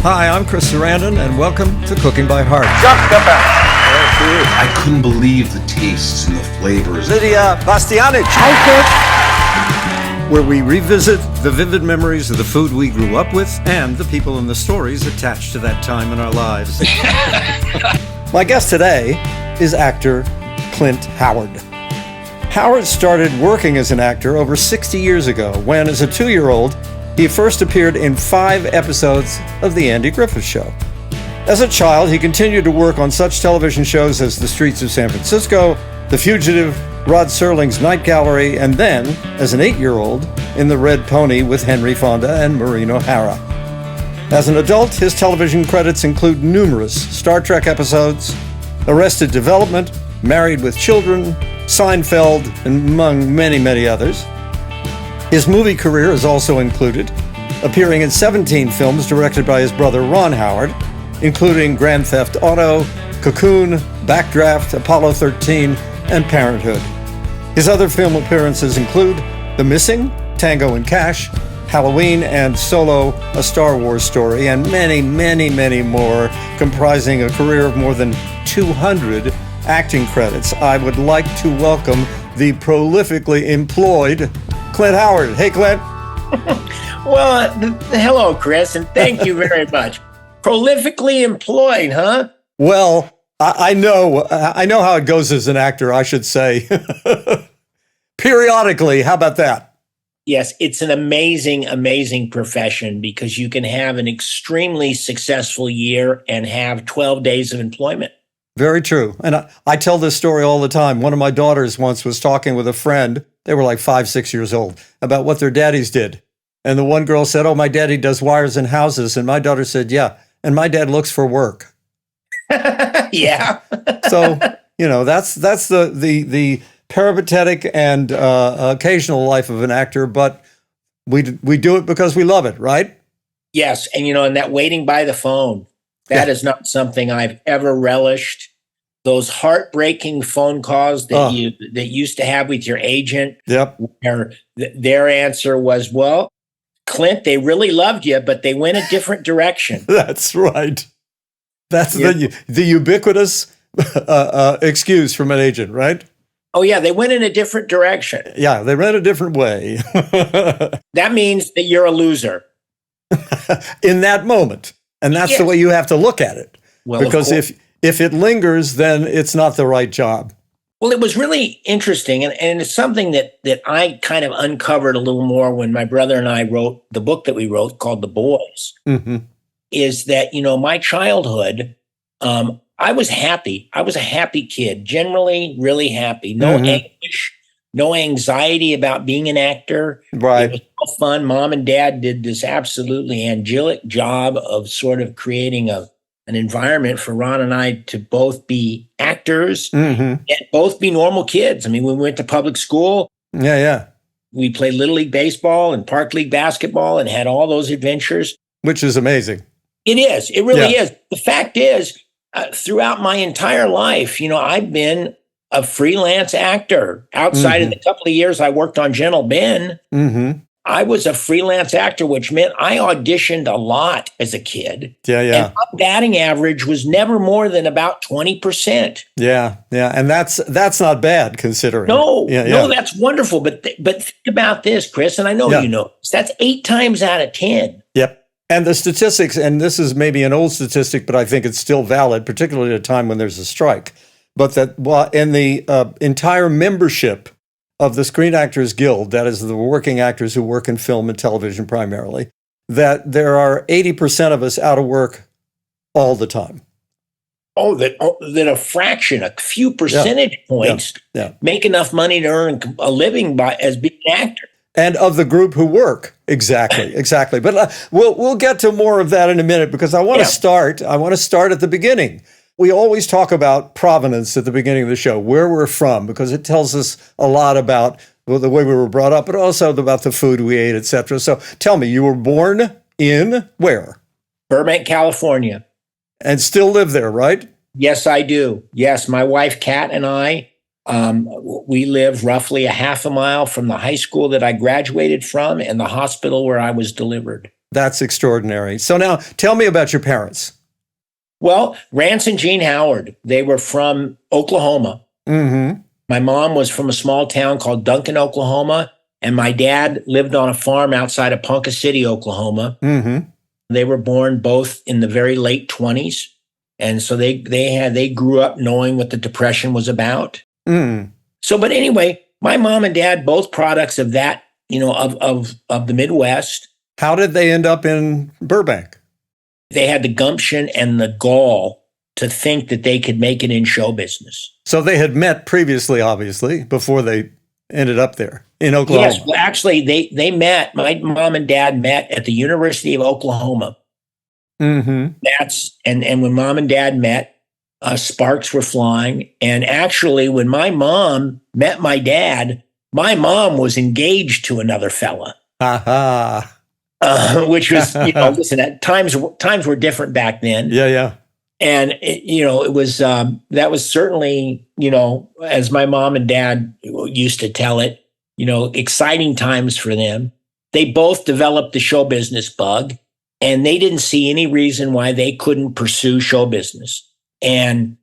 Hi, I'm Chris Sarandon, and welcome to Cooking by Heart. Jump the back. I couldn't believe the tastes and the flavors. Lydia Bastianich. Where we revisit the vivid memories of the food we grew up with and the people and the stories attached to that time in our lives. My guest today is actor Clint Howard. Howard started working as an actor over 60 years ago when, as a 2-year-old, he first appeared in 5 episodes of The Andy Griffith Show. As a child, he continued to work on such television shows as The Streets of San Francisco, The Fugitive, Rod Serling's Night Gallery, and then, as an 8-year-old, in The Red Pony with Henry Fonda and Maureen O'Hara. As an adult, his television credits include numerous Star Trek episodes, Arrested Development, Married with Children, Seinfeld, and among many, many others. His movie career is also included, appearing in 17 films directed by his brother Ron Howard, including Grand Theft Auto, Cocoon, Backdraft, Apollo 13, and Parenthood. His other film appearances include The Missing, Tango and Cash, Halloween, and Solo, A Star Wars Story, and many, many, many more, comprising a career of more than 200 acting credits. I would like to welcome the prolifically employed Clint Howard. Hey, Clint. Well, hello, Chris, and thank you very much. Prolifically employed, huh? Well, I know how it goes as an actor, I should say. Periodically, how about that? Yes, it's an amazing, amazing profession because you can have an extremely successful year and have 12 days of employment. Very true. And I tell this story all the time. One of my daughters once was talking with a friend, they were like 5, 6 years old, about what their daddies did. And the one girl said, "Oh, my daddy does wires in houses." And my daughter said, "Yeah, and my dad looks for work." Yeah. So, that's the peripatetic and occasional life of an actor, but we do it because we love it, right? Yes, and that waiting by the phone, that is not something I've ever relished. Those heartbreaking phone calls that you used to have with your agent, yep, where their answer was, "Well, Clint, they really loved you, but they went a different direction." That's right. That's the ubiquitous excuse from an agent, right? Oh, yeah, they went in a different direction. Yeah, they ran a different way. That means that you're a loser. In that moment. And that's the way you have to look at it. Well, because if it lingers, then it's not the right job. Well, it was really interesting. And it's something that I kind of uncovered a little more when my brother and I wrote the book that we wrote called The Boys, is that, my childhood, I was happy. I was a happy kid, generally really happy. No anguish, no anxiety about being an actor. Right. It was all fun. Mom and Dad did this absolutely angelic job of sort of creating an environment for Ron and I to both be actors and both be normal kids. I mean, we went to public school. Yeah. We played Little League baseball and Park League basketball and had all those adventures. Which is amazing. It is. It really is. The fact is, throughout my entire life, I've been a freelance actor. Outside of the couple of years I worked on Gentle Ben, I was a freelance actor, which meant I auditioned a lot as a kid. Yeah. And my batting average was never more than about 20%. Yeah. And that's not bad considering. No, that's wonderful. But think about this, Chris, and I know you know, that's 8 times out of 10. Yep. And the statistics, and this is maybe an old statistic, but I think it's still valid, particularly at a time when there's a strike. But that in the entire membership of the Screen Actors Guild, that is the working actors who work in film and television primarily, that there are 80% of us out of work all the time. Oh, that a fraction, a few percentage points make enough money to earn a living as being an actor. And of the group who work. Exactly. But we'll get to more of that in a minute because I want to start at the beginning. We always talk about provenance at the beginning of the show, where we're from, because it tells us a lot about the way we were brought up, but also about the food we ate, etc. So tell me, you were born in where? Burbank, California. And still live there, right? Yes, I do. Yes, my wife, Kat, and I, we live roughly a half a mile from the high school that I graduated from and the hospital where I was delivered. That's extraordinary. So now tell me about your parents. Well, Rance and Jean Howard, they were from Oklahoma. Mm-hmm. My mom was from a small town called Duncan, Oklahoma, and my dad lived on a farm outside of Ponca City, Oklahoma. Mm-hmm. They were born both in the very late 20s. And so they grew up knowing what the Depression was about. Mm. So, but anyway, my mom and dad, both products of that, of the Midwest. How did they end up in Burbank? They had the gumption and the gall to think that they could make it in show business. So they had met previously, obviously, before they ended up there in Oklahoma. Yes, well, actually, they met. My mom and dad met at the University of Oklahoma. Mm-hmm. And when mom and dad met, sparks were flying. And actually, when my mom met my dad, my mom was engaged to another fella. Aha. Which was, listen, at times were different back then. Yeah. And, it was, that was certainly, as my mom and dad used to tell it, exciting times for them. They both developed the show business bug, and they didn't see any reason why they couldn't pursue show business. And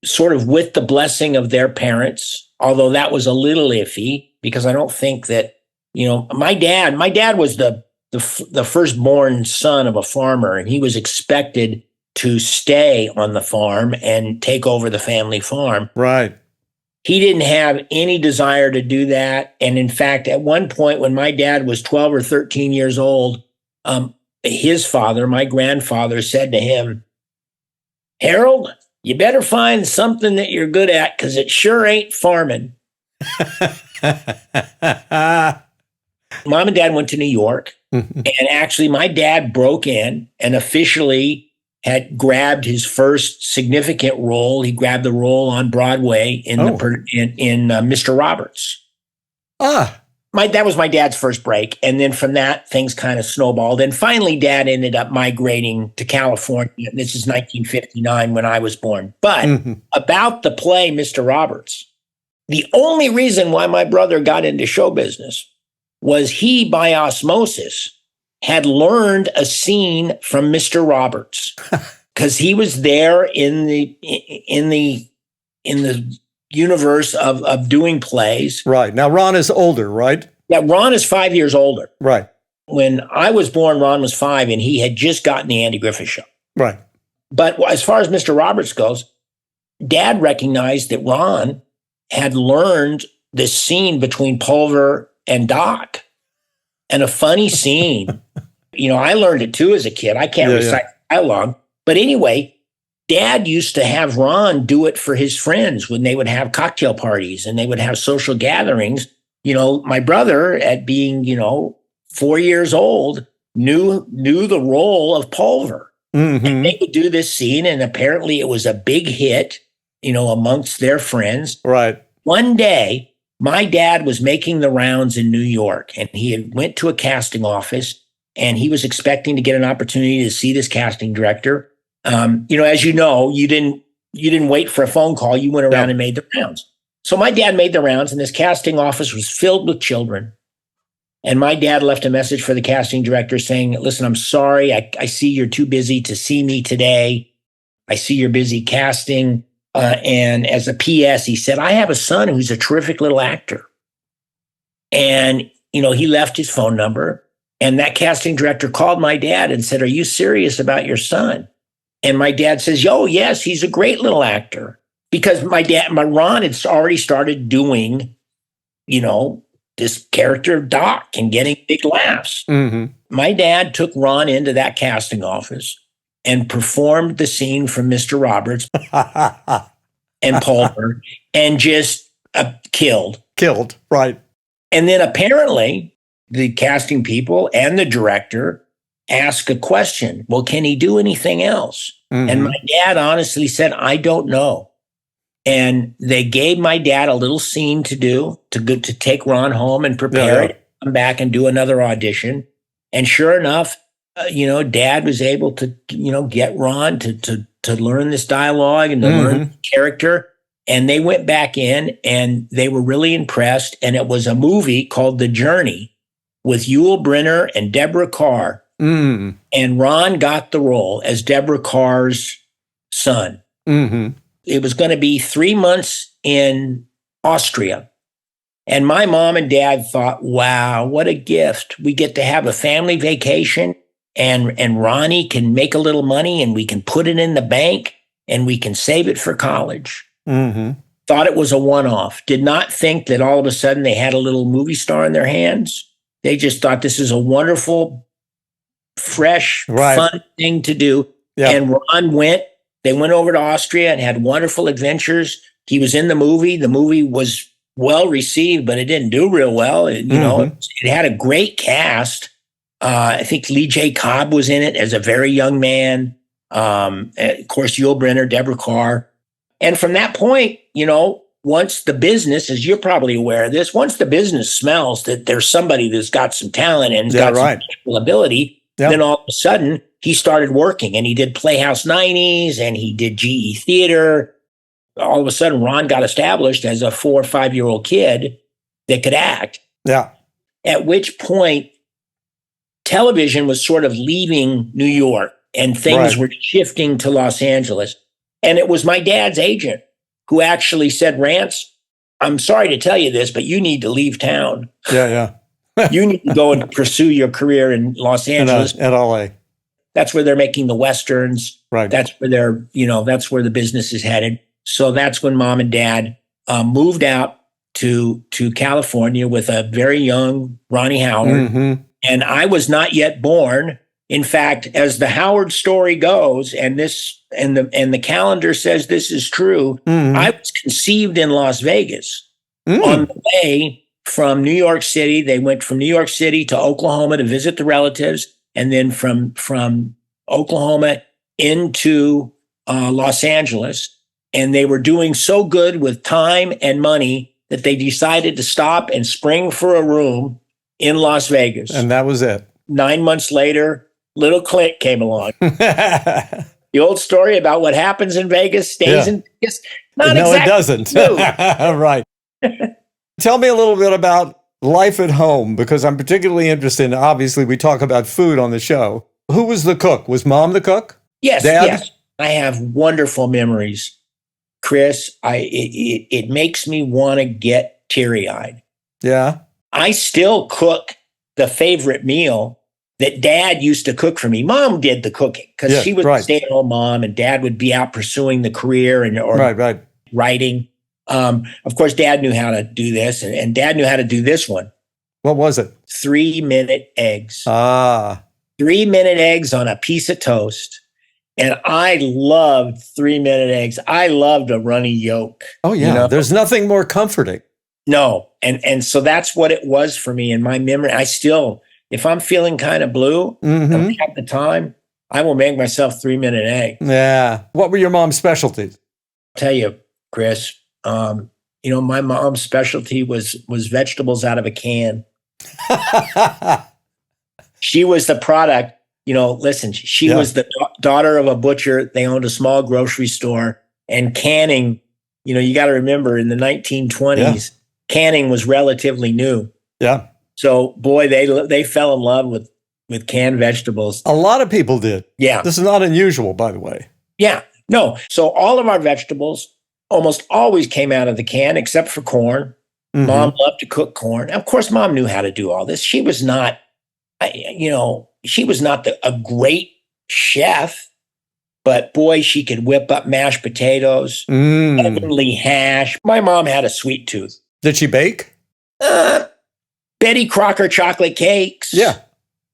sort of with the blessing of their parents, although that was a little iffy, because I don't think that, my dad was the firstborn son of a farmer, and he was expected to stay on the farm and take over the family farm. Right. He didn't have any desire to do that. And in fact, at one point when my dad was 12 or 13 years old, his father, my grandfather, said to him, "Harold, you better find something that you're good at, because it sure ain't farming." Mom and dad went to New York, and actually my dad broke in and officially had grabbed his first significant role. He grabbed the role on Broadway in Mr. Roberts. That was my dad's first break. And then from that, things kind of snowballed. And finally, dad ended up migrating to California. This is 1959 when I was born. But about the play, Mr. Roberts, the only reason why my brother got into show business was he, by osmosis, had learned a scene from Mr. Roberts, because he was there in the universe of doing plays. Right. Now, Ron is older, right? Yeah, Ron is 5 years older. Right. When I was born, Ron was 5, and he had just gotten the Andy Griffith Show. Right. But as far as Mr. Roberts goes, Dad recognized that Ron had learned this scene between Pulver and Doc. And a funny scene. I learned it too as a kid. I can't recite how long. But anyway, Dad used to have Ron do it for his friends when they would have cocktail parties and they would have social gatherings. My brother, at being, 4 years old, knew the role of Pulver. Mm-hmm. And they would do this scene, and apparently it was a big hit, amongst their friends. Right. One day, my dad was making the rounds in New York, and he had went to a casting office, and he was expecting to get an opportunity to see this casting director. As you didn't wait for a phone call. You went around and made the rounds. So my dad made the rounds, and this casting office was filled with children. And my dad left a message for the casting director saying, "Listen, I'm sorry. I see you're too busy to see me today. I see you're busy casting." And as a PS, he said, "I have a son who's a terrific little actor." And, he left his phone number, and that casting director called my dad and said, "Are you serious about your son?" And my dad says, "Oh, yes, he's a great little actor." Because my Ron had already started doing, this character of Doc and getting big laughs. Mm-hmm. My dad took Ron into that casting office and performed the scene from Mr. Roberts and Pulver, and just killed. Killed, right. And then apparently the casting people and the director asked a question. Well, can he do anything else? Mm-hmm. And my dad honestly said, "I don't know." And they gave my dad a little scene to do, to take Ron home and prepare it, come back and do another audition. And sure enough, Dad was able to, get Ron to learn this dialogue and to learn the character. And they went back in, and they were really impressed. And it was a movie called The Journey with Yul Brynner and Deborah Carr. Mm. And Ron got the role as Deborah Carr's son. Mm-hmm. It was going to be 3 months in Austria. And my mom and dad thought, wow, what a gift. We get to have a family vacation, and Ronnie can make a little money, and we can put it in the bank, and we can save it for college. Mm-hmm. Thought it was a one-off. Did not think that all of a sudden they had a little movie star in their hands. They just thought this is a wonderful, fresh, fun thing to do. Yep. And Ron went. They went over to Austria and had wonderful adventures. He was in the movie. The movie was well received, but it didn't do real well. It had a great cast. I think Lee J. Cobb was in it as a very young man. Of course, Yul Brynner, Deborah Carr. And from that point, once the business, as you're probably aware of this, once the business smells that there's somebody that's got some talent and got some technical ability, then all of a sudden he started working, and he did Playhouse 90s and he did GE Theater. All of a sudden, Ron got established as a 4 or 5 year old kid that could act. Yeah. At which point, television was sort of leaving New York and things were shifting to Los Angeles. And it was my dad's agent who actually said, Rance, I'm sorry to tell you this, but you need to leave town. Yeah. You need to go and pursue your career in Los Angeles. In LA. That's where they're making the Westerns. Right. That's where that's where the business is headed. So that's when mom and dad moved out to California with a very young Ronnie Howard. Mm-hmm. And I was not yet born. In fact, as the Howard story goes, and the calendar says this is true, I was conceived in Las Vegas. On the way from New York City. They went from New York City to Oklahoma to visit the relatives, and then from Oklahoma into Los Angeles. And they were doing so good with time and money that they decided to stop and spring for a room in Las Vegas. And that was it. 9 months later, little Clint came along. The old story about what happens in Vegas stays in Vegas. No, it doesn't. Right. Tell me a little bit about life at home, because I'm particularly interested in, obviously, we talk about food on the show. Who was the cook? Was mom the cook? Yes, Dad? yes. I have wonderful memories, Chris. It makes me want to get teary-eyed. Yeah. I still cook the favorite meal that Dad used to cook for me. Mom did the cooking because she was a stay-at-home mom, and Dad would be out pursuing the career or writing. Of course, Dad knew how to do this, and Dad knew how to do this one. What was it? 3-minute eggs. 3-minute eggs on a piece of toast. And I loved 3-minute eggs. I loved a runny yolk. Oh, yeah. There's nothing more comforting. No. And so that's what it was for me in my memory. I still, if I'm feeling kind of blue and I have the time, I will make myself 3-minute egg. Yeah. What were your mom's specialties? I'll tell you, Chris, my mom's specialty was vegetables out of a can. She was the product. Listen, she was the daughter of a butcher. They owned a small grocery store, and canning, you got to remember in the 1920s, canning was relatively new. Yeah. So boy, they fell in love with canned vegetables. A lot of people did. Yeah. This is not unusual, by the way. Yeah. No. So all of our vegetables almost always came out of the can, except for corn. Mm-hmm. Mom loved to cook corn. Of course, Mom knew how to do all this. She was not, a great chef, but boy, she could whip up mashed potatoes, heavenly hash. My mom had a sweet tooth. Did she bake? Betty Crocker chocolate cakes. Yeah.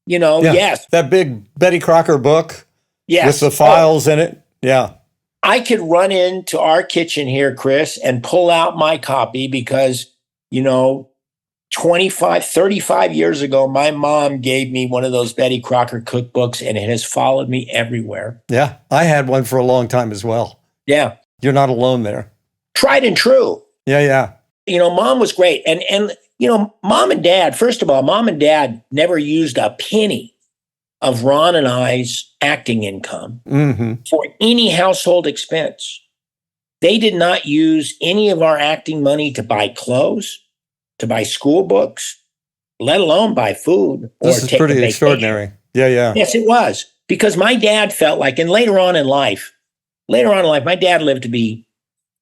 Yes. That big Betty Crocker book. Yes. With the files in it. Yeah. I could run into our kitchen here, Chris, and pull out my copy because, 35 years ago, my mom gave me one of those Betty Crocker cookbooks, and it has followed me everywhere. Yeah. I had one for a long time as well. Yeah. You're not alone there. Tried and true. Yeah. Mom was great. And Mom and Dad, first of all, Mom and Dad never used a penny of Ron and I's acting income for any household expense. They did not use any of our acting money to buy clothes, to buy school books, let alone buy food or This is take a pretty vacation. extraordinary. Yeah, yeah. Yes, it was. Because my dad felt like, and later on in life, my dad lived to be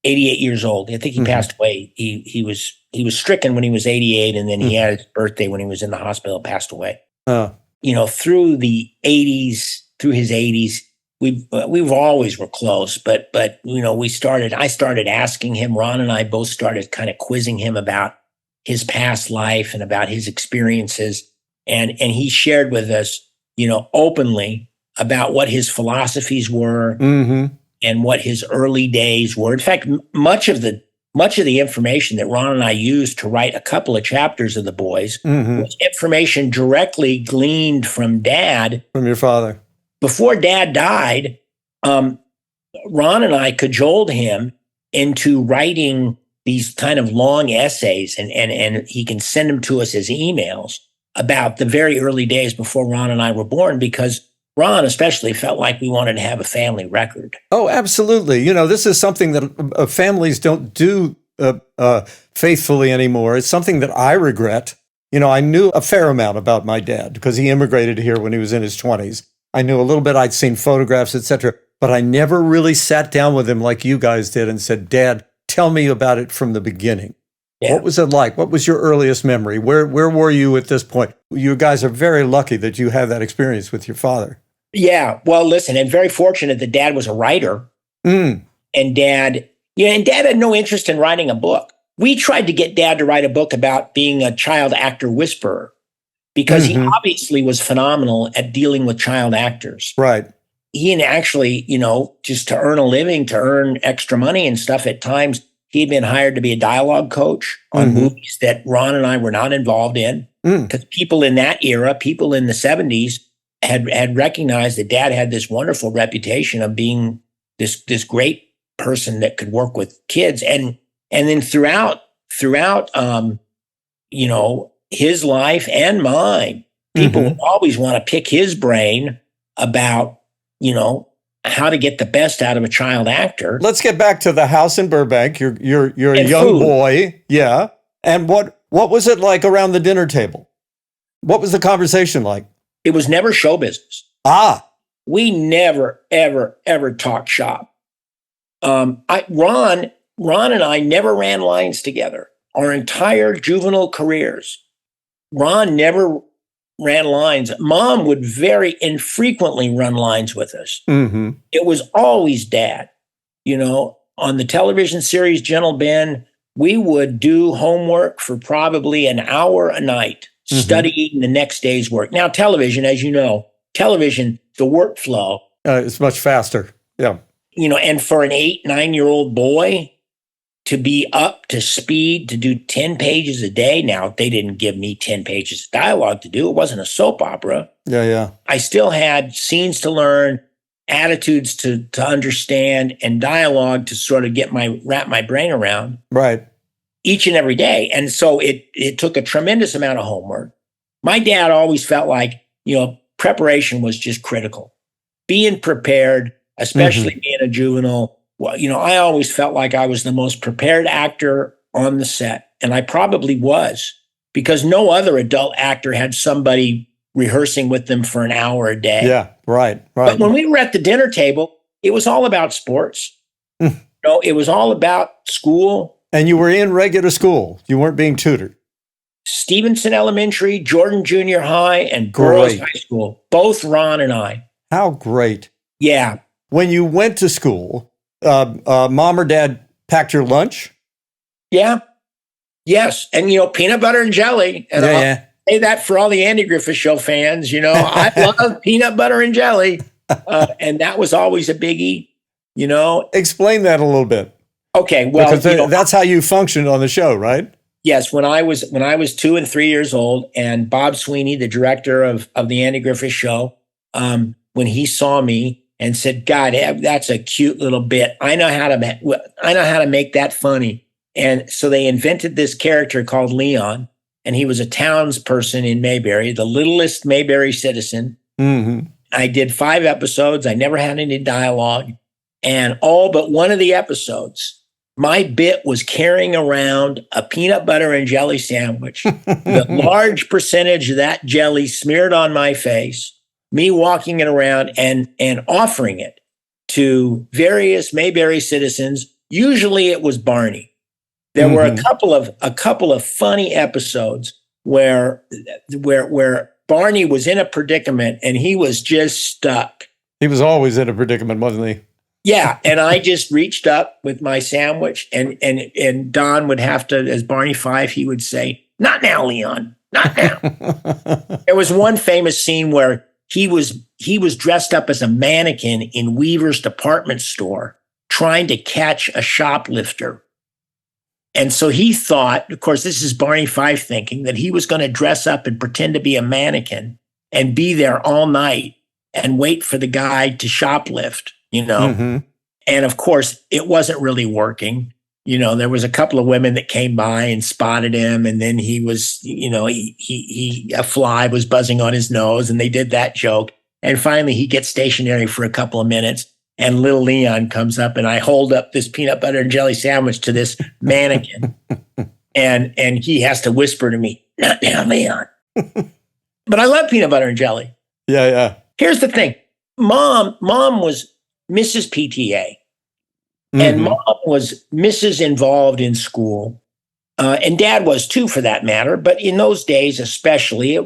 88 years old. I think he passed away. He was stricken when he was 88, and then he had his birthday when he was in the hospital, passed away. Through the 80s, through his 80s, we've always were close, but I started asking him, Ron and I both started kind of quizzing him about his past life and about his experiences. And he shared with us, openly about what his philosophies were and what his early days were. In fact, much of the information that Ron and I used to write a couple of chapters of The Boys was information directly gleaned from Dad. From your father. Before Dad died, Ron and I cajoled him into writing these kind of long essays, and he can send them to us as emails about the very early days before Ron and I were born, because Ron especially felt like we wanted to have a family record. Oh, absolutely. This is something that families don't do faithfully anymore. It's something that I regret. I knew a fair amount about my dad because he immigrated here when he was in his 20s. I knew a little bit. I'd seen photographs, etc. But I never really sat down with him like you guys did and said, Dad, tell me about it from the beginning. Yeah. What was it like? What was your earliest memory? Where were you at this point? You guys are very lucky that you have that experience with your father. Yeah. Well, listen, I'm very fortunate that Dad was a writer. And Dad had no interest in writing a book. We tried to get Dad to write a book about being a child actor whisperer because he obviously was phenomenal at dealing with child actors. Right. He and actually, just to earn a living, to earn extra money and stuff at times, he'd been hired to be a dialogue coach on movies that Ron and I were not involved in. Because people in that era, people in the 70s, had recognized that Dad had this wonderful reputation of being this great person that could work with kids. And then throughout his life and mine, people would always want to pick his brain about, how to get the best out of a child actor. Let's get back to the house in Burbank. You're a young food. boy. Yeah. And what was it like around the dinner table? What was the conversation like? It was never show business. We never, ever, ever talked shop. Ron and I never ran lines together. Our entire juvenile careers. Ron never ran lines. Mom would very infrequently run lines with us. It was always Dad. On the television series Gentle Ben, we would do homework for probably an hour a night, studying the next day's work. Now, television, as you know, the workflow. It's much faster. Yeah. And for an 8-9-year-old boy to be up to speed, to do 10 pages a day. Now, they didn't give me 10 pages of dialogue to do. It wasn't a soap opera. Yeah. I still had scenes to learn, attitudes to understand, and dialogue to sort of wrap my brain around. Right. Each and every day. And so it took a tremendous amount of homework. My dad always felt like, preparation was just critical. Being prepared, especially being a juvenile. Well, I always felt like I was the most prepared actor on the set. And I probably was, because no other adult actor had somebody rehearsing with them for an hour a day. Yeah, right. But when we were at the dinner table, it was all about sports. It was all about school. And you were in regular school. You weren't being tutored. Stevenson Elementary, Jordan Junior High, and Girls High School. Both Ron and I. How great. Yeah. When you went to school, Mom or Dad packed your lunch? Yeah. Yes. And, peanut butter and jelly. And I'll say that for all the Andy Griffith Show fans. I love peanut butter and jelly. And that was always a biggie, Explain that a little bit. Okay. Well, because that's how you functioned on the show, right? Yes. When I was 2 and 3 years old, and Bob Sweeney, the director of the Andy Griffith Show, when he saw me and said, God, that's a cute little bit. I know how to make that funny. And so they invented this character called Leon, and he was a townsperson in Mayberry, the littlest Mayberry citizen. I did 5 episodes. I never had any dialogue. And all but one of the episodes, my bit was carrying around a peanut butter and jelly sandwich, with a large percentage of that jelly smeared on my face, me walking it around and offering it to various Mayberry citizens. Usually it was Barney. There were a couple of funny episodes where Barney was in a predicament and he was just stuck. He was always in a predicament, wasn't he? Yeah, and I just reached up with my sandwich, and Don would have to, as Barney Fife, he would say, "Not now, Leon, not now." There was one famous scene where he was dressed up as a mannequin in Weaver's department store, trying to catch a shoplifter. And so he thought, of course, this is Barney Fife thinking, that he was going to dress up and pretend to be a mannequin and be there all night and wait for the guy to shoplift. And of course, it wasn't really working. There was a couple of women that came by and spotted him, and then he was, a fly was buzzing on his nose, and they did that joke. And finally, he gets stationary for a couple of minutes, and little Leon comes up, and I hold up this peanut butter and jelly sandwich to this mannequin, and he has to whisper to me, "Not now, Leon." But I love peanut butter and jelly. Yeah. Here's the thing. Mom was Mrs. PTA, and Mom was Mrs. involved in school, and Dad was too, for that matter. But in those days, especially,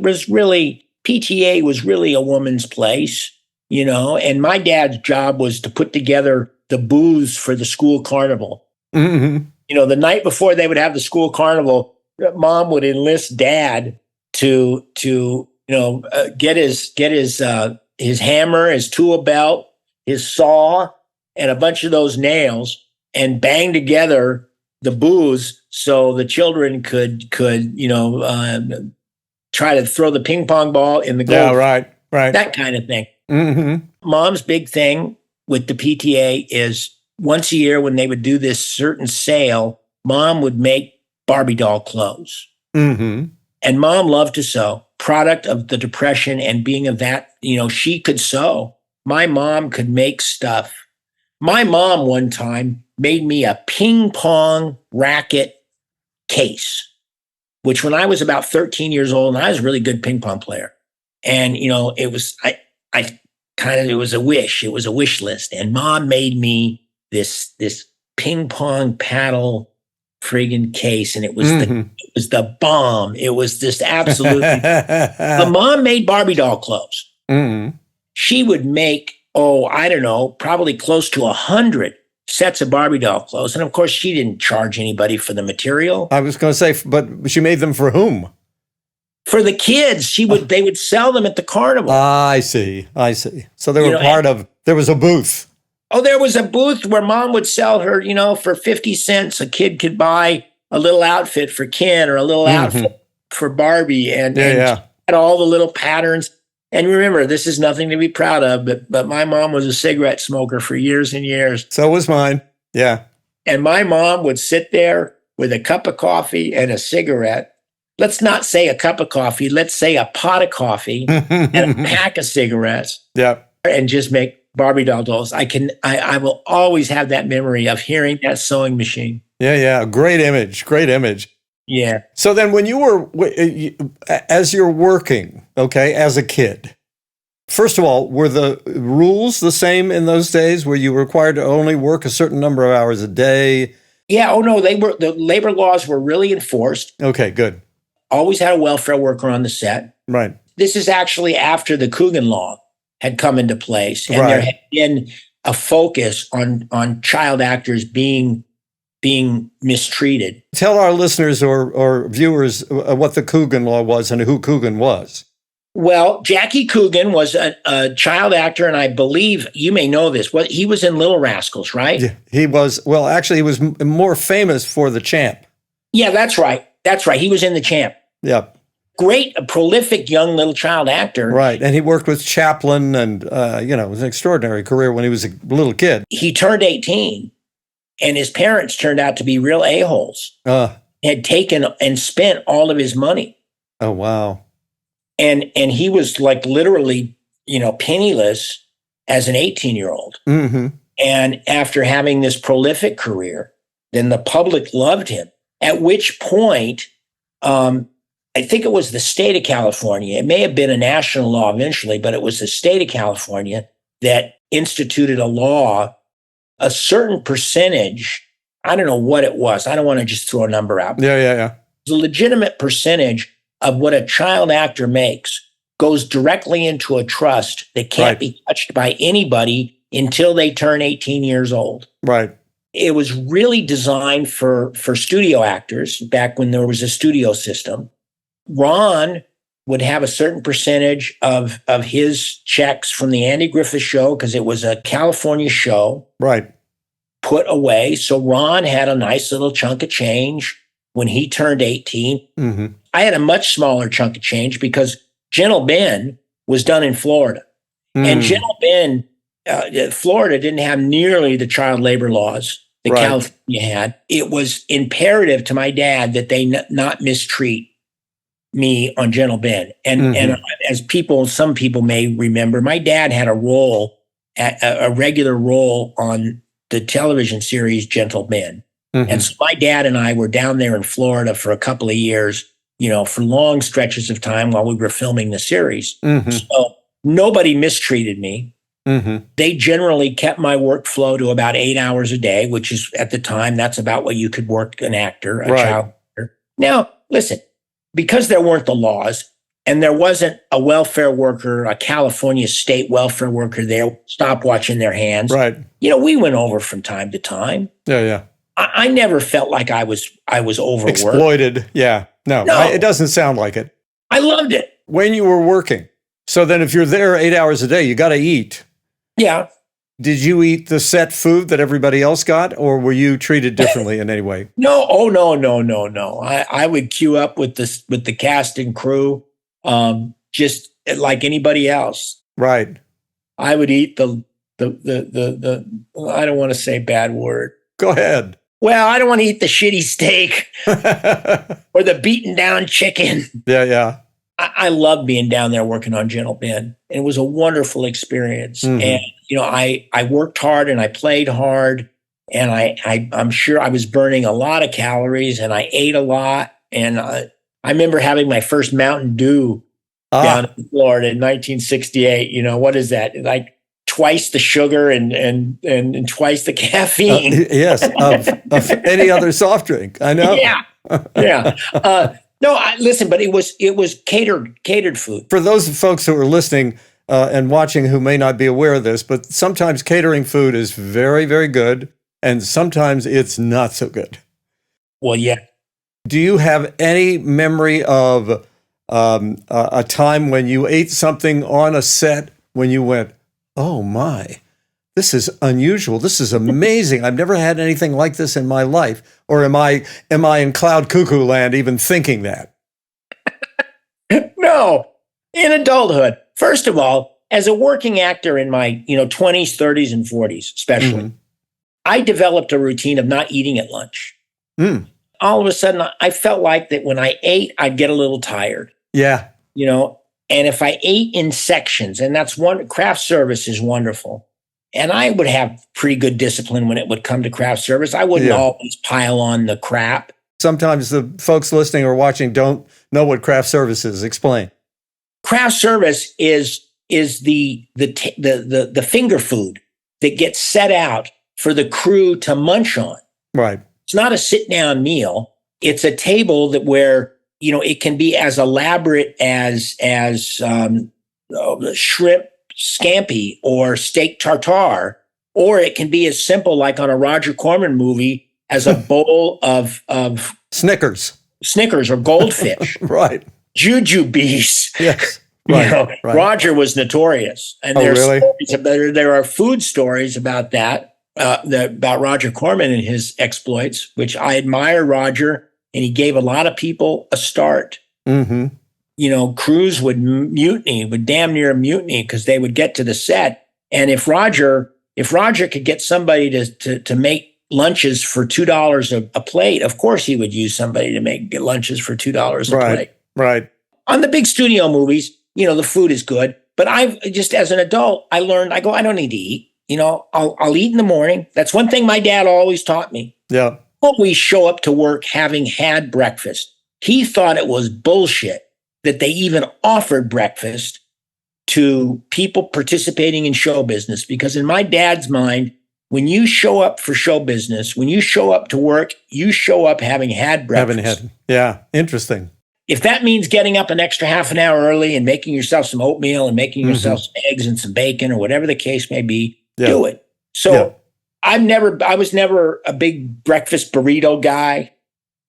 PTA was really a woman's place, and my dad's job was to put together the booths for the school carnival. The night before they would have the school carnival, Mom would enlist Dad to get his hammer, his tool belt, his saw, and a bunch of those nails, and bang together the booths so the children could try to throw the ping pong ball in the goal. Yeah, right. That kind of thing. Mom's big thing with the PTA is once a year when they would do this certain sale, Mom would make Barbie doll clothes. And Mom loved to sew. Product of the Depression and being of that, she could sew. My mom could make stuff. My mom one time made me a ping pong racket case, which when I was about 13 years old, and I was a really good ping pong player. And, it was, it was a wish. It was a wish list. And Mom made me this ping pong paddle friggin' case. And it was the bomb. It was just absolutely. But Mom made Barbie doll clothes. She would make, probably close to 100 sets of Barbie doll clothes. And of course, she didn't charge anybody for the material. I was going to say, but she made them for whom? For the kids. They would sell them at the carnival. I see. So they were there was a booth. Oh, there was a booth where Mom would sell her, for 50 cents. A kid could buy a little outfit for Ken or a little outfit for Barbie. And had all the little patterns. And remember, this is nothing to be proud of, but my mom was a cigarette smoker for years and years. So was mine. Yeah. And my mom would sit there with a cup of coffee and a cigarette. Let's not say a cup of coffee. Let's say a pot of coffee and a pack of cigarettes. Yeah. And just make Barbie doll dolls. I will always have that memory of hearing that sewing machine. Yeah. Great image. Yeah. So then when as you're working, as a kid, first of all, were the rules the same in those days? Were you required to only work a certain number of hours a day? Yeah. Oh, no, the labor laws were really enforced. Okay, good. Always had a welfare worker on the set. Right. This is actually after the Coogan Law had come into place. And there had been a focus on child actors being mistreated. Tell our listeners or viewers what the Coogan Law was and who Coogan was. Well, Jackie Coogan was a child actor, and I believe you may know this. He was in Little Rascals, right? Yeah, he was. Well, actually, he was more famous for The Champ. Yeah, that's right. He was in The Champ. Yeah. Great, prolific young little child actor. Right. And he worked with Chaplin and, it was an extraordinary career when he was a little kid. He turned 18, and his parents turned out to be real a-holes. Had taken and spent all of his money. Oh, wow. And he was like literally, penniless as an 18-year-old. And after having this prolific career, then the public loved him. At which point, I think it was the state of California. It may have been a national law eventually, but it was the state of California that instituted a law, a certain percentage. I don't know what it was. I don't want to just throw a number out. Yeah. It's a legitimate percentage of what a child actor makes goes directly into a trust that can't be touched by anybody until they turn 18 years old. Right. It was really designed for studio actors back when there was a studio system. Ron would have a certain percentage of his checks from the Andy Griffith Show, because it was a California show, right, put away. So Ron had a nice little chunk of change when he turned 18. Mm-hmm. I had a much smaller chunk of change because Gentle Ben was done in Florida. And Gentle Ben, Florida didn't have nearly the child labor laws that California had. It was imperative to my dad that they not mistreat me on Gentle Ben. And as some people may remember, my dad had a regular role on the television series Gentle Ben. And so my dad and I were down there in Florida for a couple of years, for long stretches of time while we were filming the series. So nobody mistreated me. They generally kept my workflow to about 8 hours a day, which is at the time, that's about what you could work an actor, a child actor. Now, listen, because there weren't the laws and there wasn't a welfare worker, a California state welfare worker there, stopwatch in their hands. Right. We went over from time to time. Yeah. I never felt like I was overworked. Exploited. Yeah. No. It doesn't sound like it. I loved it. When you were working. So then if you're there 8 hours a day, you got to eat. Yeah. Did you eat the set food that everybody else got, or were you treated differently in any way? No. Oh, no. I would queue up with the cast and crew, just like anybody else. Right. I would eat the I don't want to say bad word. Go ahead. Well, I don't want to eat the shitty steak or the beaten down chicken. Yeah. I love being down there working on Gentle Ben. And it was a wonderful experience. And, I worked hard and I played hard, and I'm sure I was burning a lot of calories, and I ate a lot. And I remember having my first Mountain Dew down in Florida in 1968. What is that? Like twice the sugar and twice the caffeine. Yes, of any other soft drink. I know. Yeah. No, listen, but it was catered food. For those folks who are listening and watching who may not be aware of this, but sometimes catering food is very, very good, and sometimes it's not so good. Well, yeah. Do you have any memory of a time when you ate something on a set when you went, "Oh my, this is unusual. This is amazing. I've never had anything like this in my life"? Or am I in cloud cuckoo land even thinking that? No, in adulthood. First of all, as a working actor in my 20s, 30s, and 40s, especially, I developed a routine of not eating at lunch. All of a sudden, I felt like that when I ate, I'd get a little tired. Yeah. And if I ate in sections, and that's craft service is wonderful. And I would have pretty good discipline when it would come to craft service. I wouldn't always pile on the crap. Sometimes the folks listening or watching don't know what craft service is. Explain. Craft service is the finger food that gets set out for the crew to munch on. Right. It's not a sit down meal. It's a table where it can be as elaborate as shrimp scampi or steak tartare, or it can be as simple, like on a Roger Corman movie, as a bowl of Snickers or goldfish. Right. Jujubes. Yes. Right. Right. Roger was notorious, and there are food stories about that, about Roger Corman and his exploits, which I admire Roger, and he gave a lot of people a start. Crews would damn near mutiny because they would get to the set. And if Roger could get somebody to make lunches for $2 a plate, of course he would use somebody to get lunches for $2 a plate. Right. On the big studio movies, the food is good. But I've just, as an adult, I learned, I don't need to eat. I'll eat in the morning. That's one thing my dad always taught me. Yeah. always show up to work having had breakfast. He thought it was bullshit that they even offered breakfast to people participating in show business, because in my dad's mind, when you show up for show business, when you show up to work, you show up having had breakfast. Yeah, interesting. If that means getting up an extra half an hour early and making yourself some oatmeal and making yourself some eggs and some bacon or whatever the case may be, do it. So I was never a big breakfast burrito guy.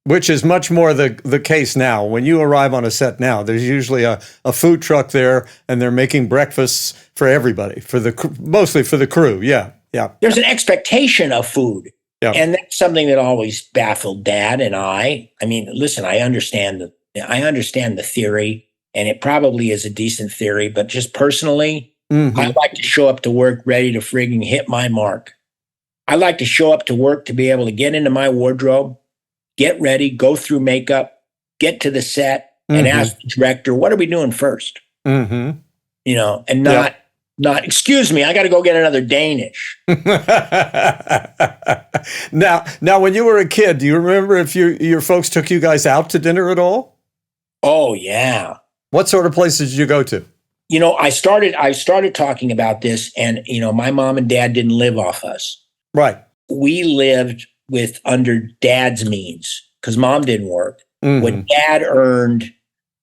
Which is much more the case now. When you arrive on a set now, there's usually a food truck there, and they're making breakfasts for everybody, mostly for the crew. Yeah. There's an expectation of food. Yeah. And that's something that always baffled Dad and I. I mean, listen, I understand the theory, and it probably is a decent theory, but just personally, I like to show up to work ready to frigging hit my mark. I like to show up to work to be able to get into my wardrobe, get ready, go through makeup, get to the set, and ask the director, what are we doing first? And not, excuse me, I got to go get another Danish. Now, when you were a kid, do you remember if your folks took you guys out to dinner at all? Oh, yeah. What sort of places did you go to? I started talking about this, and, my mom and dad didn't live off us. Right. We lived under Dad's means because Mom didn't work. What Dad earned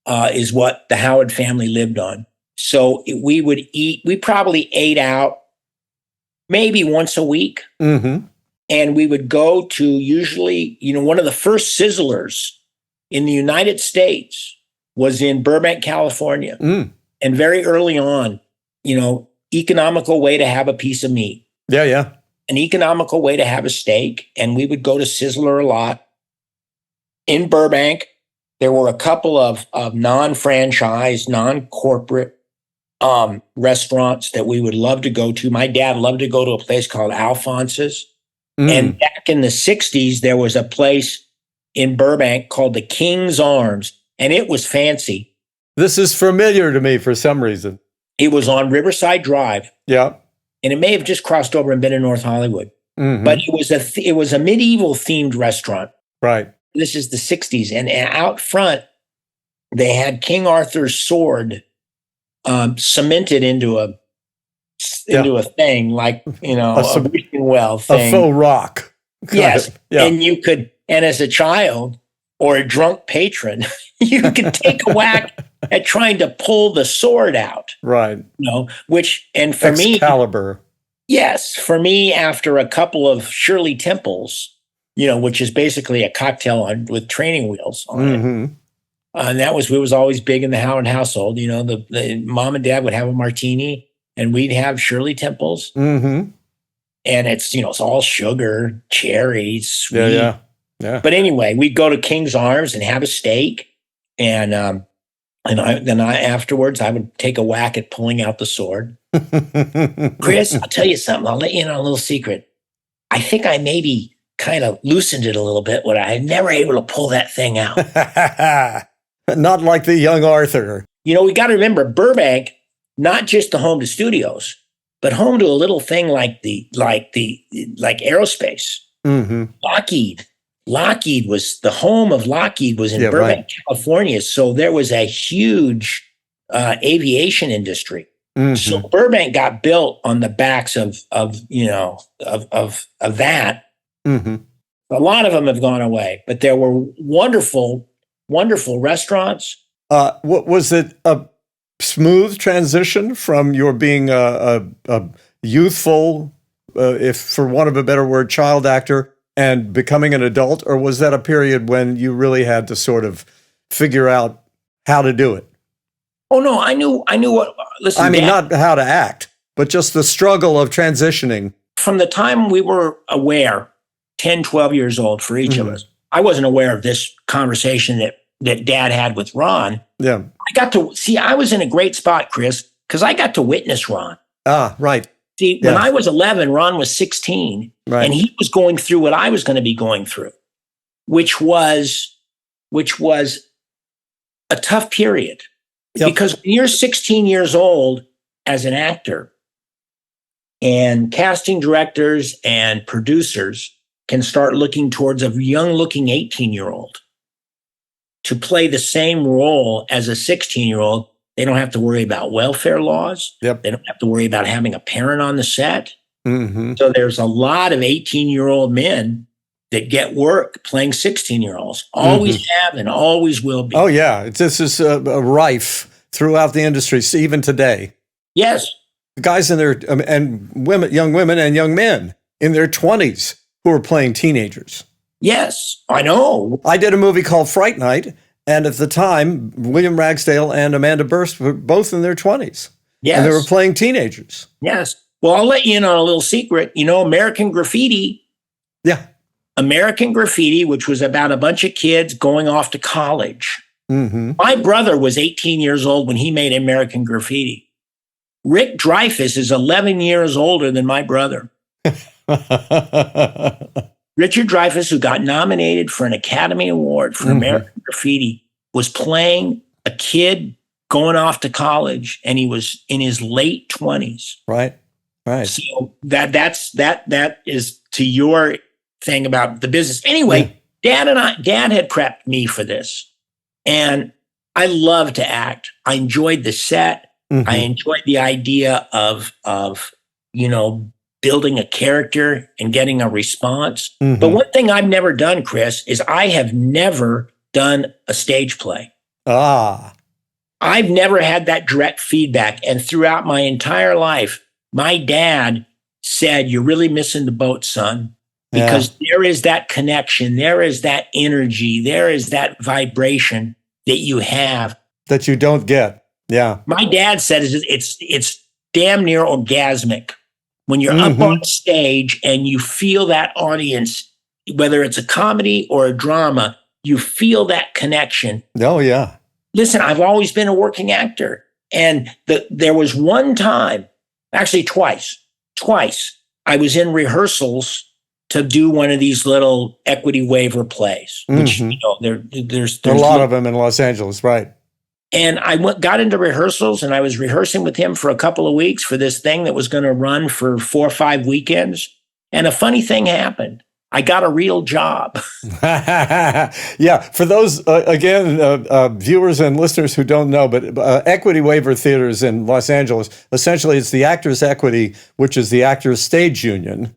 is what the Howard family lived on. So we probably ate out maybe once a week. And we would go to usually, one of the first Sizzlers in the United States was in Burbank, California. And very early on, economical way to have a piece of meat. Yeah. An economical way to have a steak. And we would go to Sizzler a lot. In Burbank, there were a couple of non-franchise, non-corporate restaurants that we would love to go to. My dad loved to go to a place called Alphonse's. And back in the 60s, there was a place in Burbank called the King's Arms, and it was fancy. This is familiar to me for some reason. It was on Riverside Drive. Yeah. And it may have just crossed over and been in North Hollywood. But it was a medieval themed restaurant. Right. This is the 60s. And out front, they had King Arthur's sword cemented into a thing, like, a wishing well thing. A faux rock. Yes. Yeah. And you could, and as a child or a drunk patron, you could take a whack at trying to pull the sword out. Right. For me, Excalibur. Yes. For me, after a couple of Shirley Temples, which is basically a cocktail with training wheels on it. And it was always big in the Howard household. The mom and dad would have a martini and we'd have Shirley Temples. And it's, it's all sugar, cherries, sweet. Yeah. But anyway, we'd go to King's Arms and have a steak. And afterwards, I would take a whack at pulling out the sword. Chris, I'll tell you something. I'll let you in on a little secret. I think I maybe kind of loosened it a little bit when I never able to pull that thing out. Not like the young Arthur. We got to remember Burbank, not just the home to studios, but home to a little thing like aerospace. Lockheed was the home of Lockheed was in Burbank, California. So there was a huge aviation industry. So Burbank got built on the backs of that. A lot of them have gone away, but there were wonderful, wonderful restaurants. What was it? A smooth transition from your being a youthful, if for want of a better word, child actor, and becoming an adult, or was that a period when you really had to sort of figure out how to do it? Oh no, I knew what. Listen, I mean, not how to act, but just the struggle of transitioning. From the time we were aware, 10, 12 years old for each of us, I wasn't aware of this conversation that Dad had with Ron. Yeah, I got to see. I was in a great spot, Chris, because I got to witness Ron. Ah, right. See, when I was 11, Ron was 16, and he was going through what I was going to be going through, which was a tough period. Yep. Because when you're 16 years old as an actor, and casting directors and producers can start looking towards a young-looking 18-year-old to play the same role as a 16-year-old, they don't have to worry about welfare laws. Yep. They don't have to worry about having a parent on the set. Mm-hmm. So there's a lot of 18-year-old men that get work playing 16-year-olds. Always have and always will be. Oh, yeah. This is rife throughout the industry, even today. Yes. Guys in their, and women, young women and young men in their 20s who are playing teenagers. Yes, I know. I did a movie called Fright Night, and at the time, William Ragsdale and Amanda Burst were both in their 20s. Yes. And they were playing teenagers. Yes. Well, I'll let you in on a little secret. You know, American Graffiti. Yeah. American Graffiti, which was about a bunch of kids going off to college. Mm-hmm. My brother was 18 years old when he made American Graffiti. Rick Dreyfuss is 11 years older than my brother. Richard Dreyfuss, who got nominated for an Academy Award for American Graffiti, was playing a kid going off to college, and he was in his late 20s. Right. So that is to your thing about the business. Anyway, Dad had prepped me for this, and I love to act. I enjoyed the set. Mm-hmm. I enjoyed the idea of building a character and getting a response. Mm-hmm. But one thing I've never done, Chris, is I have never done a stage play. I've never had that direct feedback. And throughout my entire life, my dad said, "You're really missing the boat, son." Because there is that connection, there is that energy, there is that vibration that you have that you don't get. Yeah. My dad said it's damn near orgasmic when you're up on stage and you feel that audience, whether it's a comedy or a drama, you feel that connection. Oh, yeah. Listen, I've always been a working actor. And there was one time, actually twice, I was in rehearsals to do one of these little equity waiver plays, which, there's a lot of them in Los Angeles, right? And I got into rehearsals, and I was rehearsing with him for a couple of weeks for this thing that was going to run for 4 or 5 weekends. And a funny thing happened. I got a real job. Yeah. For those, viewers and listeners who don't know, but equity waiver theaters in Los Angeles, essentially it's the Actors Equity, which is the Actors Stage Union,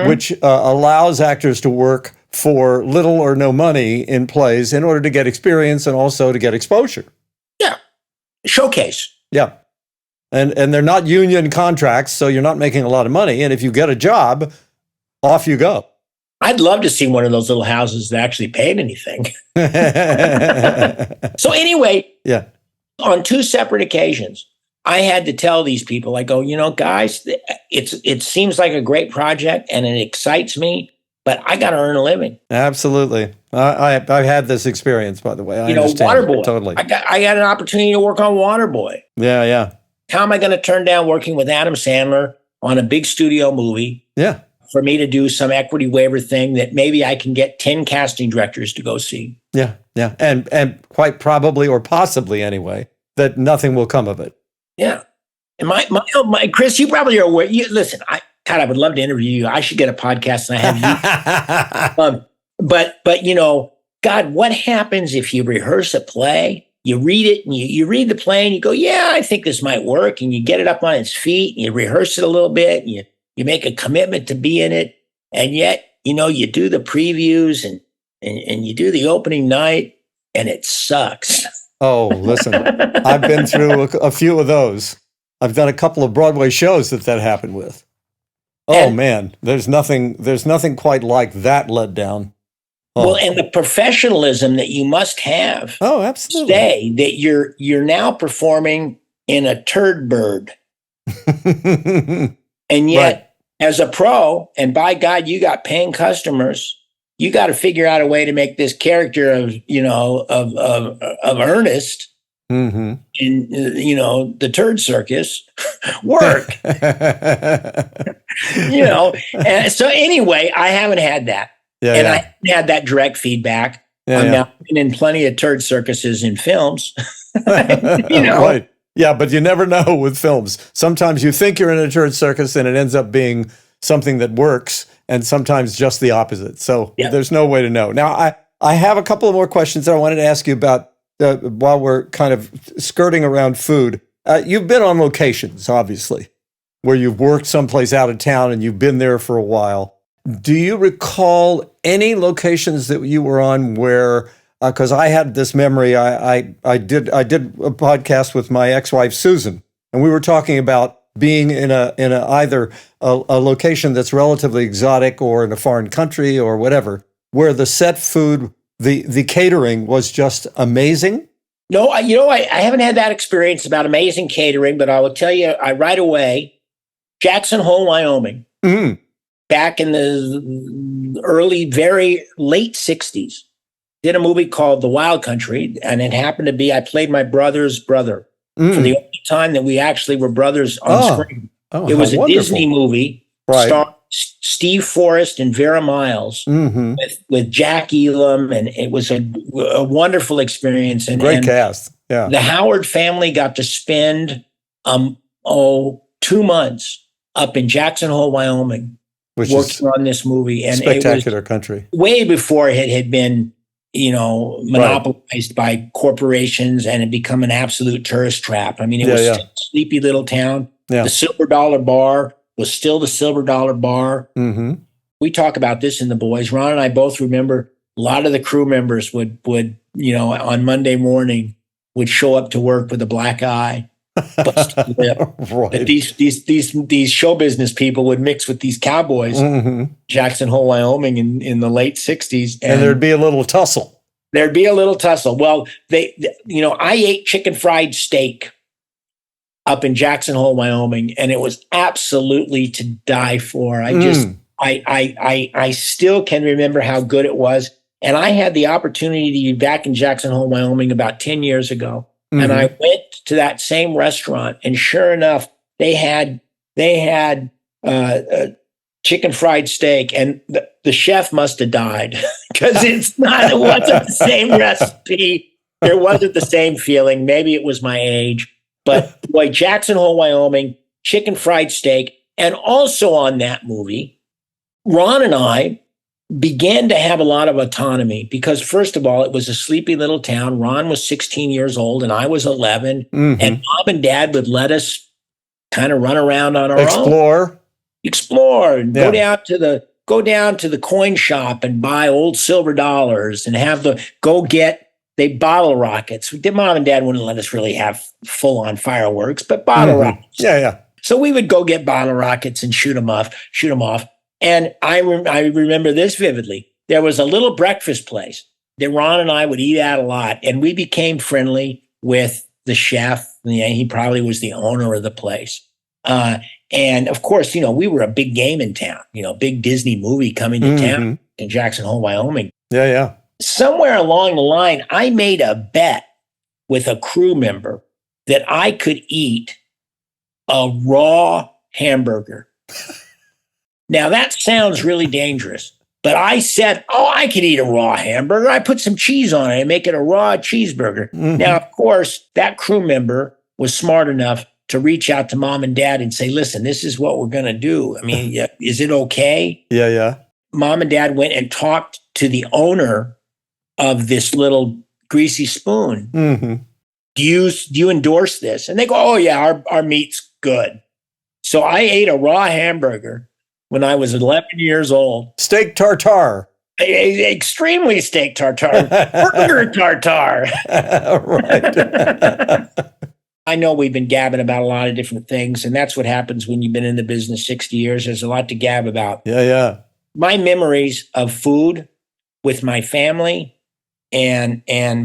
which allows actors to work for little or no money in plays in order to get experience and also to get exposure. Yeah. Showcase. Yeah. And they're not union contracts, so you're not making a lot of money. And if you get a job, off you go. I'd love to see one of those little houses that actually paid anything. So anyway, on 2 separate occasions, I had to tell these people, I go, guys, it seems like a great project and it excites me, but I got to earn a living. Absolutely. I've had this experience, by the way. I understand Waterboy. Totally. I got an opportunity to work on Waterboy. Yeah. How am I going to turn down working with Adam Sandler on a big studio movie? Yeah. For me to do some equity waiver thing that maybe I can get 10 casting directors to go see. Yeah. And quite probably, or possibly anyway, that nothing will come of it. Yeah. And my Chris, you probably are aware. Listen, I would love to interview you. I should get a podcast and I have you. But God, what happens if you rehearse a play, you read it, and you read the play, and you go, yeah, I think this might work, and you get it up on its feet, and you rehearse it a little bit, and you make a commitment to be in it, and yet, you do the previews and you do the opening night, and it sucks. Oh, listen, I've been through a few of those. I've done a couple of Broadway shows that happened with. Oh, man, there's nothing quite like that letdown. Oh. Well, and the professionalism that you must have. Oh, absolutely. Say that you're now performing in a turd bird. And yet, as a pro, and by God, you got paying customers, you got to figure out a way to make this character of Ernest in the turd circus work. And so anyway, I haven't had that. I haven't had that direct feedback. I'm now in plenty of turd circuses in films. Right. Yeah, but you never know with films. Sometimes you think you're in a turd circus and it ends up being something that works. and sometimes just the opposite. So Yep. there's no way to know. Now, I have a couple of more questions that I wanted to ask you about while we're kind of skirting around food. You've been on locations, obviously, where you've worked someplace out of town and you've been there for a while. Do you recall any locations that you were on where, because I had this memory, I did a podcast with my ex-wife, Susan, and we were talking about being in a either a location that's relatively exotic or in a foreign country or whatever, where the set food, the catering was just amazing. No, I haven't had that experience about amazing catering, but I will tell you, right away, Jackson Hole, Wyoming, back in the early, very late 60s, did a movie called The Wild Country, and it happened to be, I played my brother's brother for the only time that we actually were brothers on screen. It was a wonderful Disney movie, starring Steve Forrest and Vera Miles with Jack Elam, and it was a wonderful experience. And great cast. Yeah, the Howard family got to spend 2 months up in Jackson Hole, Wyoming, working on this movie, and spectacular it was country. Way before it had been, monopolized by corporations and had become an absolute tourist trap. I mean, it was still a sleepy little town. The Silver Dollar Bar was still the Silver Dollar Bar. We talk about this in The Boys. Ron and I both remember a lot of the crew members would on Monday morning would show up to work with a black eye. Busted lip. That these show business people would mix with these cowboys, Jackson Hole, Wyoming, in the late 60s, and there'd be a little tussle. Well, I ate chicken fried steak up in Jackson Hole, Wyoming, and it was absolutely to die for. I still can remember how good it was, and I had the opportunity to be back in Jackson Hole, Wyoming, about 10 years ago. And I went to that same restaurant, and sure enough, they had chicken fried steak, and the chef must have died because it wasn't the same recipe. There wasn't the same feeling. Maybe it was my age, but boy, Jackson Hole, Wyoming, chicken fried steak, and also on that movie, Ron and I began to have a lot of autonomy because, first of all, it was a sleepy little town. Ron was 16 years old and I was 11. And Mom and Dad would let us kind of run around on our own. Explore and go down to the coin shop and buy old silver dollars and have they bottle rockets. Mom and Dad wouldn't let us really have full-on fireworks, but bottle rockets. Yeah. So we would go get bottle rockets and shoot them off. And I remember this vividly. There was a little breakfast place that Ron and I would eat at a lot, and we became friendly with the chef. He probably was the owner of the place. And of course, we were a big game in town, big Disney movie coming to town in Jackson Hole, Wyoming. Yeah. Somewhere along the line, I made a bet with a crew member that I could eat a raw hamburger. Now, that sounds really dangerous, but I said, I could eat a raw hamburger. I put some cheese on it and make it a raw cheeseburger. Now, of course, that crew member was smart enough to reach out to Mom and Dad and say, listen, this is what we're going to do. I mean, is it okay? Yeah. Mom and Dad went and talked to the owner of this little greasy spoon. Do you endorse this? And they go, oh, yeah, our meat's good. So I ate a raw hamburger when I was 11 years old. Steak tartare. Extremely steak tartare. Burger tartare. Right. I know we've been gabbing about a lot of different things, and that's what happens when you've been in the business 60 years. There's a lot to gab about. Yeah. My memories of food with my family and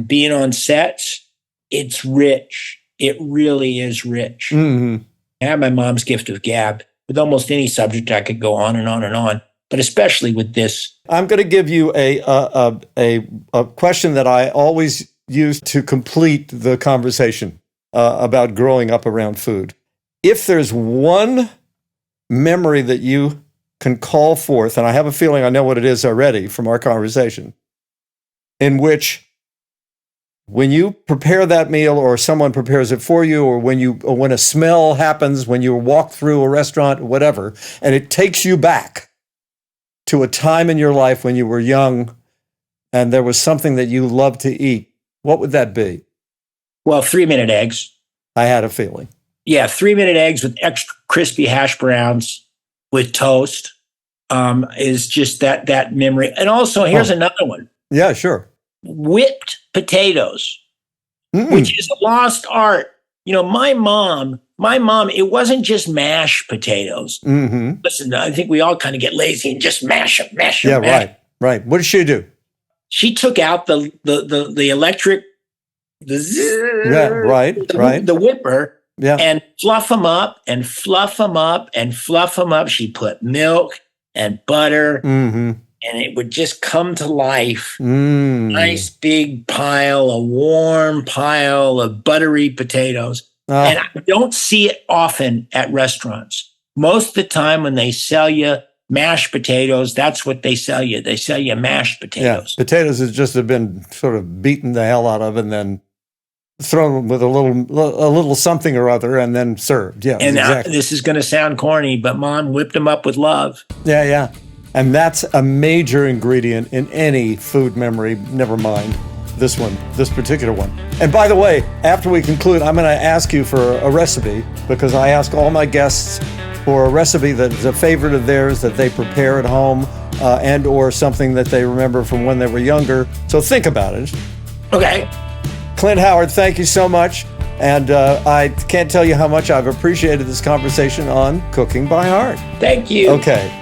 being on sets, it's rich. It really is rich. I have my mom's gift of gab. With almost any subject, I could go on and on and on, but especially with this. I'm going to give you a question that I always use to complete the conversation about growing up around food. If there's one memory that you can call forth, and I have a feeling I know what it is already from our conversation, in which when you prepare that meal or someone prepares it for you, or when a smell happens, when you walk through a restaurant, whatever, and it takes you back to a time in your life when you were young and there was something that you loved to eat, what would that be? Well, 3-minute eggs. I had a feeling. Yeah, 3-minute eggs with extra crispy hash browns with toast is just that memory. And also, here's another one. Yeah, sure. Whipped potatoes, which is a lost art. You know, my mom, it wasn't just mashed potatoes. Mm-hmm. Listen, I think we all kind of get lazy and just mash them. Yeah, right. What did she do? She took out the electric, the whipper, and fluff them up and fluff them up and fluff them up. She put milk and butter, and it would just come to life. Nice big pile, a warm pile of buttery potatoes. And I don't see it often at restaurants. Most of the time when they sell you mashed potatoes, that's what they sell you. They sell you mashed potatoes. Yeah, potatoes has just have been sort of beaten the hell out of and then thrown with a little something or other and then served. Yeah, and exactly. This is going to sound corny, but Mom whipped them up with love. Yeah. And that's a major ingredient in any food memory, never mind this particular one. And by the way, after we conclude, I'm going to ask you for a recipe because I ask all my guests for a recipe that is a favorite of theirs that they prepare at home and or something that they remember from when they were younger. So think about it. Okay. Clint Howard, thank you so much. And I can't tell you how much I've appreciated this conversation on Cooking by Heart. Thank you. Okay.